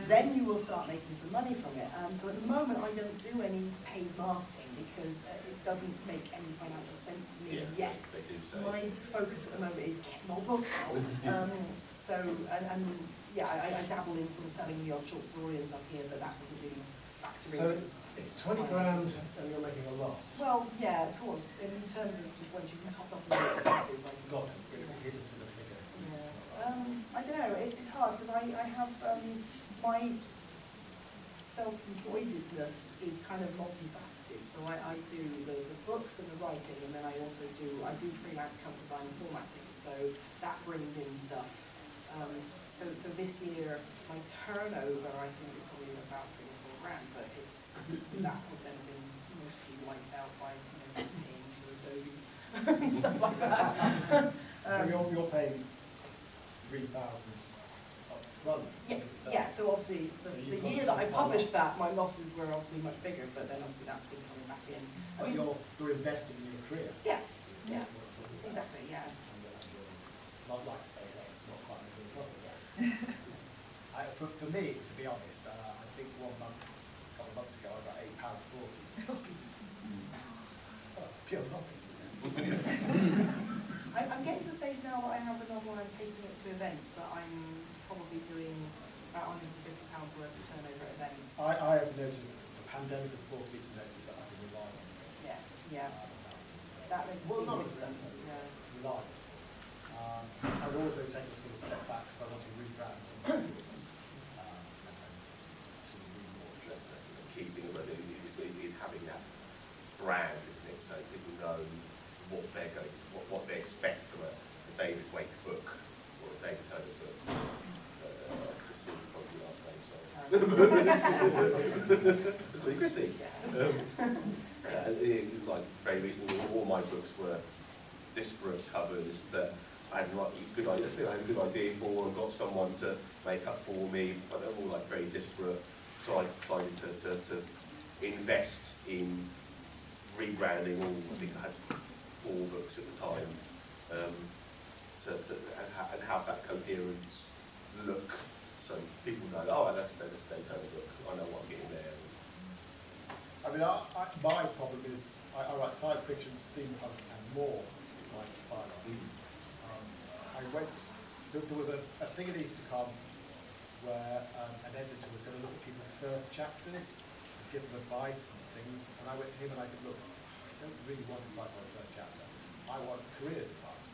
then you will start making some money from it. So at the moment, I don't do any paid marketing because it doesn't make any financial sense to me yet. My focus at the moment is get more books out. I dabble in sort of selling the odd short story and stuff here, but that doesn't really factor into. It's 20 grand and you're making a loss. Well, yeah, sort of, in terms of just once you can top up all the expenses, like. Got it. Hit us with a figure. Yeah. I don't know, it's hard because I have, my self-employedness is kind of multifaceted. So I do the books and the writing, and then I do freelance cover design and formatting. So that brings in stuff. So this year, my turnover, I think, is probably about 3 or 4 grand, but that would then have been mostly wiped out by paying for Adobe and stuff like that. You're paying 3,000 up front. Yeah. So obviously the year that I published that, my losses were obviously much bigger, but then obviously that's been coming back in. But you're investing in your career. Yeah. Exactly. Yeah. Not like SpaceX, not quite a good problem yet. For me, to be honest, I think 1 month, a couple of months ago, I got £8.40. Pure nothing. I'm getting to the stage now that I have a novel and I'm taking it to events that I'm probably doing about £150 worth of turnover at events. I have noticed the pandemic has forced me to notice that I've been relying on it. Yeah. That makes a big difference. Yeah. Relying. I've also taken a sort of step back because I want to rebrand some of my books. The key thing about it is having that brand, isn't it? So people know what they're going to, what they expect from a David Wake book or a David Turner book. Chrissy, probably last name, sorry. Chrissy. Like very recently, all my books were disparate covers that I had a good idea for and got someone to make up for me, but they're all like very disparate. So I decided to invest in rebranding all. I think I had 4 books at the time, and have that coherent look, so people know. Oh, that's a Daytona book. I know what I'm getting there. I mean, my problem is I write science fiction, steampunk, and more. Like there was a thing at Easter Con where an editor was going to look at people's first chapters and give them advice and things, and I went to him and I said, look, I don't really want advice on the first chapter. I want careers advice.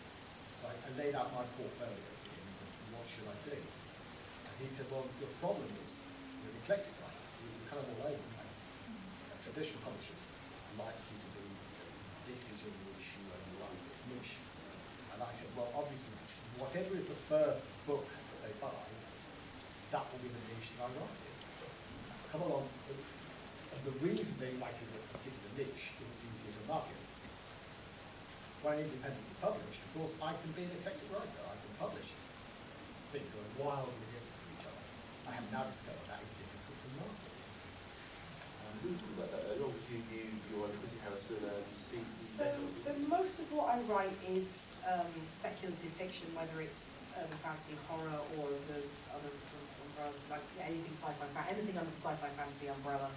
So I laid out my portfolio to him and said, what should I do? And he said, well, your problem is you're an eclectic writer. You're kind of all over the place. Traditional publishers like you to be, this is your niche, you only write this niche. And I said, well, obviously, whatever is the first book that they buy, that will be the niche that I write in. Come along, a the reason they like it in a particular niche is it's easier to market. When I'm independently published, of course, I can be an eclectic writer. I can publish things that are wildly different from each other. I have now discovered that is difficult to market. You're on Chrissy Harrison and So most of what I write is speculative fiction, whether it's fantasy, horror, or the other sort of umbrella, like anything sci-fi, anything under the sci-fi fantasy umbrella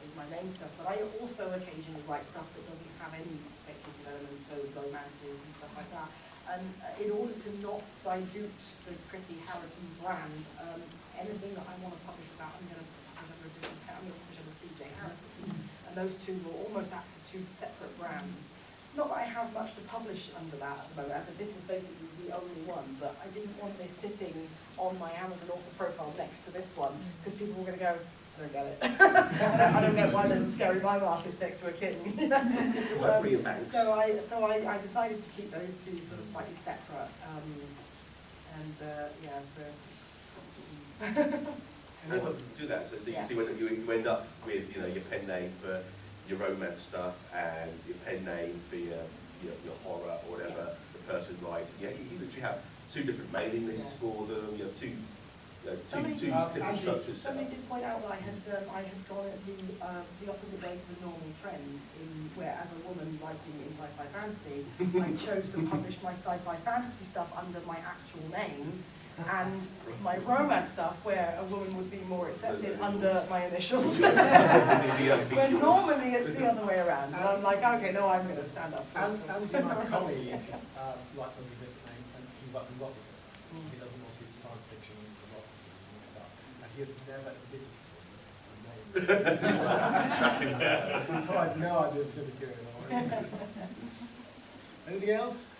is my main stuff. But I also occasionally write stuff that doesn't have any speculative elements, so romances and stuff like that. And in order to not dilute the Chrissy Harrison brand, anything that I want to publish about, I'm going to publish under CJ Harrison. And those two will almost act as two separate brands. Not that I have much to publish under that at the moment. I said this is basically the only one, but I didn't want this sitting on my Amazon author profile next to this one, because people were going to go, I don't get it. I don't get why there's a scary mime artist next to a kitten. So I decided to keep those two sort of slightly separate. Yeah, so. And how do you do that? So you end up with your pen name for your romance stuff and your pen name for your horror or whatever the person writes. Yeah, you literally have two different mailing lists for them. You have two different structures. Somebody did point out that I had gone the opposite way to the normal trend, where as a woman writing in sci-fi fantasy, I chose to publish my sci-fi fantasy stuff under my actual name, and my romance stuff, where a woman would be more accepted under my initials. When normally it's the other way around. And I'm like, okay, no, I'm going to stand up for And my colleague writes under a different name, and he writes a lot of it. He doesn't want his science fiction, he writes a lot of his stuff. And he has never admitted to it. So I have no idea if it's good or not. Anything else?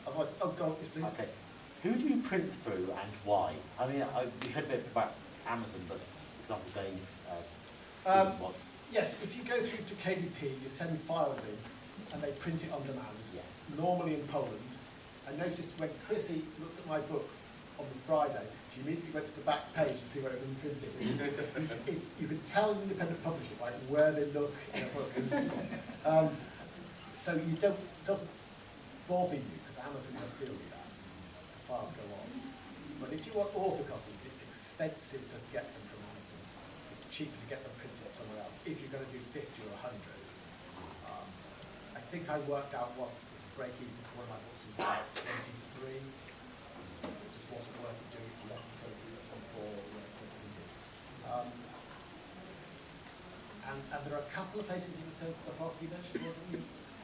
Otherwise, oh, go on, please. Okay. Who do you print through and why? I mean, we heard a bit about Amazon, but for example, Dave, yes, if you go through to KDP, you send files in, and they print it on demand, normally in Poland. I noticed when Chrissy looked at my book on the Friday, she immediately went to the back page to see where it had been printed. You could tell an independent publisher like where they look in a book. So it doesn't bother you, because Amazon just deal with that. Files go on. But if you want author copies, it's expensive to get them from Amazon. It's cheaper to get them printed somewhere else. If you're going to do 50 or 100. I think I worked out what break-even for one of my books was about 23. It just wasn't worth it doing it for less than 24 or less than 100. And there are a couple of places in the sense that you mentioned.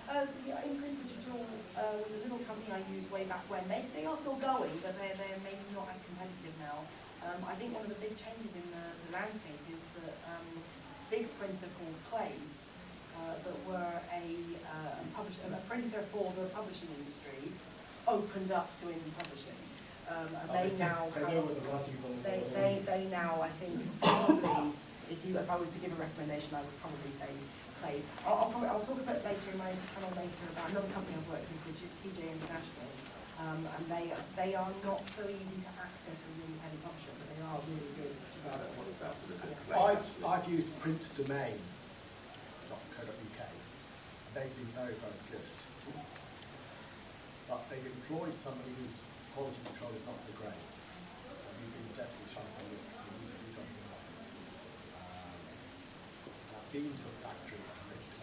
Imprint Digital was a little company I used way back when. They are still going, but they're maybe not as competitive now. I think one of the big changes in the landscape is that big printer called Plays, that were a printer for the publishing industry, opened up to indie publishing. And they now I think probably, if I was to give a recommendation, I would probably say Play. I'll talk a bit later in my panel about another company I've worked with, which is TJ International, and they are not so easy to access as an independent publisher, but they are really good. I've used printdomain.co.uk. They've been very, very good, but they've employed somebody whose quality control is not so great. And you've been desperately trying to say, look, you need to do something like this. I've been to a factory.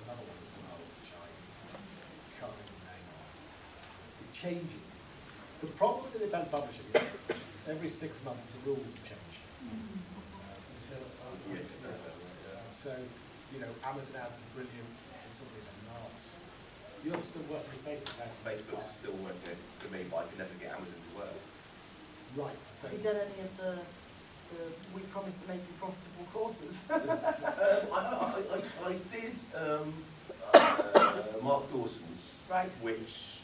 Another one as well, which I can't remember the name of. It changes. The problem with independent publishing is every 6 months the rules change. So, Amazon ads are brilliant, and something they're not. You're still working with Facebook. Facebook's still working for me, but I can never get Amazon to work. Right. So have you done any of the we promised to make you profitable courses? I did Mark Dawson's, right. which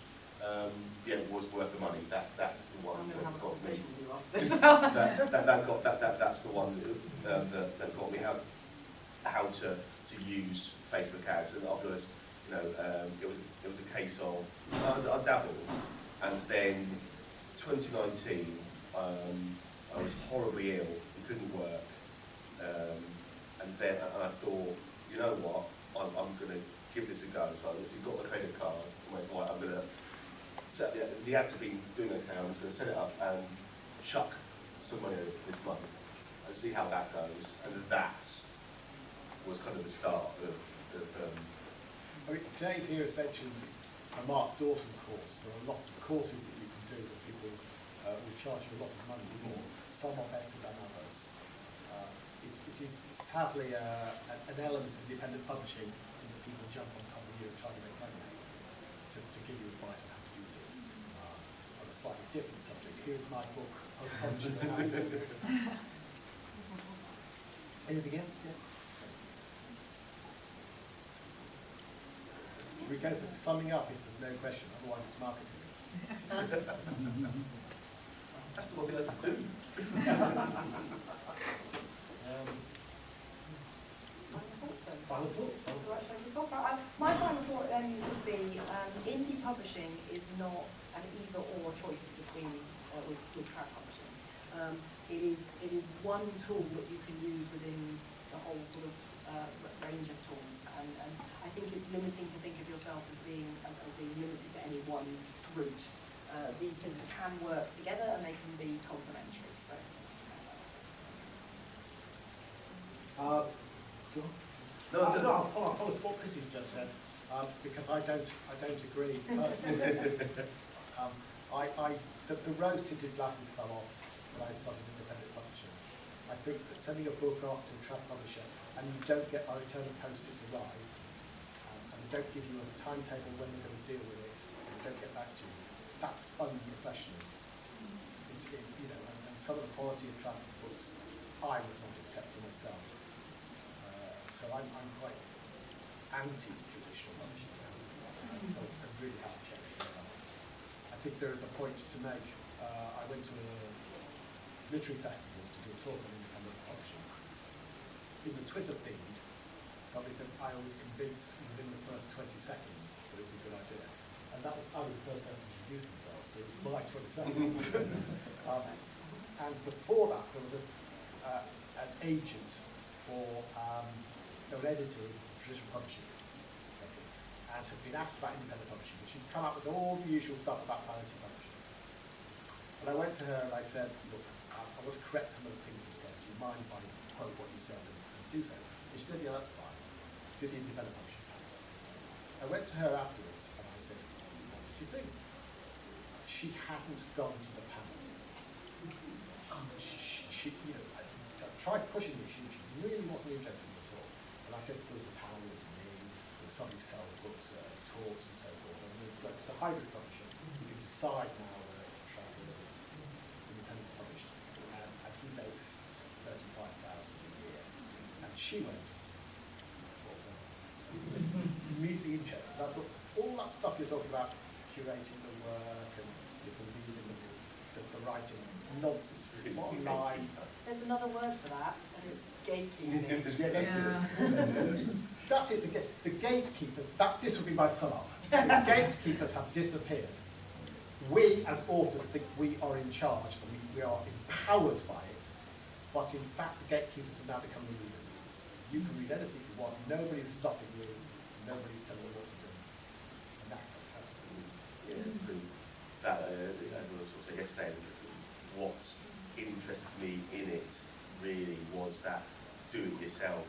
was worth the money. That's the one. I'm going to have a conversation with you after this. That's the one that got me how to use Facebook ads. And afterwards, it was a case of I dabbled, and then 2019. I was horribly ill, it couldn't work, And then I thought, you know what, I'm going to give this a go. So I literally got the credit card and went, right, I'm going to set the ads have been doing okay, I'm just going to set it up and chuck some money over this month and see how that goes. And that was kind of the start of I mean, Dave here has mentioned a Mark Dawson course. There are lots of courses that you can do that people will charge you a lot of money for. Some are better than others. It is sadly an element of independent publishing that people jump on top of you and try to make money to give you advice on how to do things. On a slightly different subject, here's my book, Home Publishing. Anything else? Yes? Should we go for summing up if there's no question, otherwise it's marketing. that's the one thing I could do. Final thoughts then. My final thought then would be indie publishing is not an either-or choice between with crowd publishing. It is one tool that you can use within the whole sort of range of tools, and I think it's limiting to think of yourself as being limited to any one route. These things can work together and they can be complementary. So. I'll follow what Chris has just said, because I don't agree personally. The rose-tinted glasses fell off when I started independent publishing. I think that sending a book off to a trad publisher and you don't get a return of postage arrive, and they don't give you a timetable when they're going to deal with it, and they don't get back to you, that's unprofessional. And some of the quality of trad books I would not accept for myself. So I'm quite anti-traditional publishing now. So I really have to check it out. I think there is a point to make. I went to a literary festival to do a talk on independent publishing. In the Twitter feed, somebody said, I was convinced within the first 20 seconds that it was a good idea. And that was, I was the first person to introduce themselves, so it was my 20 seconds. And before that, there was an agent for an editor of traditional publishing, and had been asked about independent publishing, and she'd come up with all the usual stuff about parity publishing. And I went to her and I said, look, I want to correct some of the things you said. Do you mind if I quote what you said and do so? And she said, yeah, that's fine. Do the independent publishing panel. I went to her afterwards and I said, what did you think? She hadn't gone to the panel. She I tried pushing me. She really wasn't interested in it at all. And I said, there was a panel, there was me, there was somebody who sells books, talks and so forth. And it's a hybrid publisher. You can decide now whether to try to independent published. And he makes $35,000 a year. And she went, immediately interested. Now, all that stuff you're talking about, curating the work and you're believing the writing, nonsense. Bottom line. There's another word for that, and it's gatekeeping. That's it. The gatekeepers. This would be my sum up. The gatekeepers have disappeared. We, as authors, think we are in charge and we are empowered by it. But in fact, the gatekeepers have now become the leaders. You can read anything you want. Nobody's stopping you. Nobody's telling you what to do. And that's fantastic. Yeah, it's been that. I was also yesterday. What interested me in it really was that do-it-yourself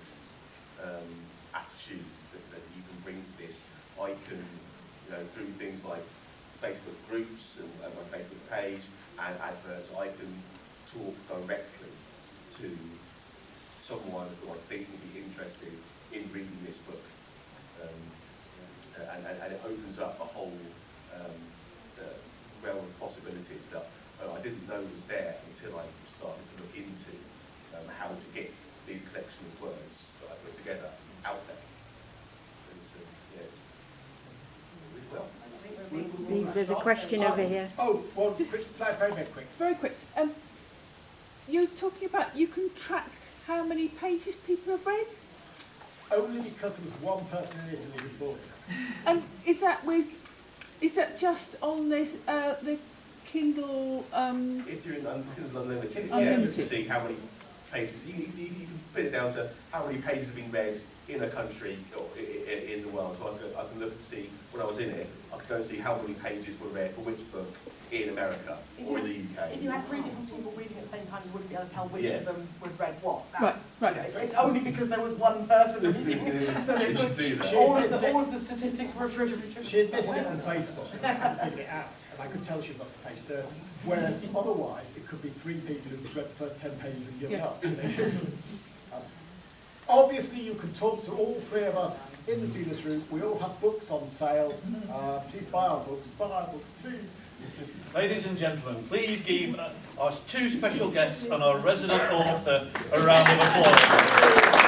attitude that you can bring to this. I can, through things like Facebook groups and my Facebook page and adverts, I can talk directly to someone who I think will be interested in reading this book. And it opens up a whole realm of possibilities that I didn't know was there until I started to look into how to get these collection of words that I put together out there. It's really well. There's a question over here. Oh, well, very quick. Very quick. You were talking about you can track how many pages people have read? Only because there was one person in Italy who bought it. And is that just on this the Kindle? If you're in Kindle Unlimited, Unlimited. to see how pages. You can put it down to how many pages have been read in a country or in the world. So I can look and see, when I was in it, I could go and see how many pages were read for which book in America or in the UK. If you had 3 different people reading at the same time, you wouldn't be able to tell which Yeah. of them would read what. Right, right. You know, it's only because there was one person reading that it You should do was, that. all of the statistics were attributed. She admitted it on Facebook, and I couldn't figure it out, and I could tell she got to page 30. Whereas otherwise, it could be 3 people who read the first 10 pages and given up. Obviously, you can talk to all 3 of us in the dealer's room. We all have books on sale. Please buy our books, please. Ladies and gentlemen, please give our 2 special guests and our resident author a round of applause.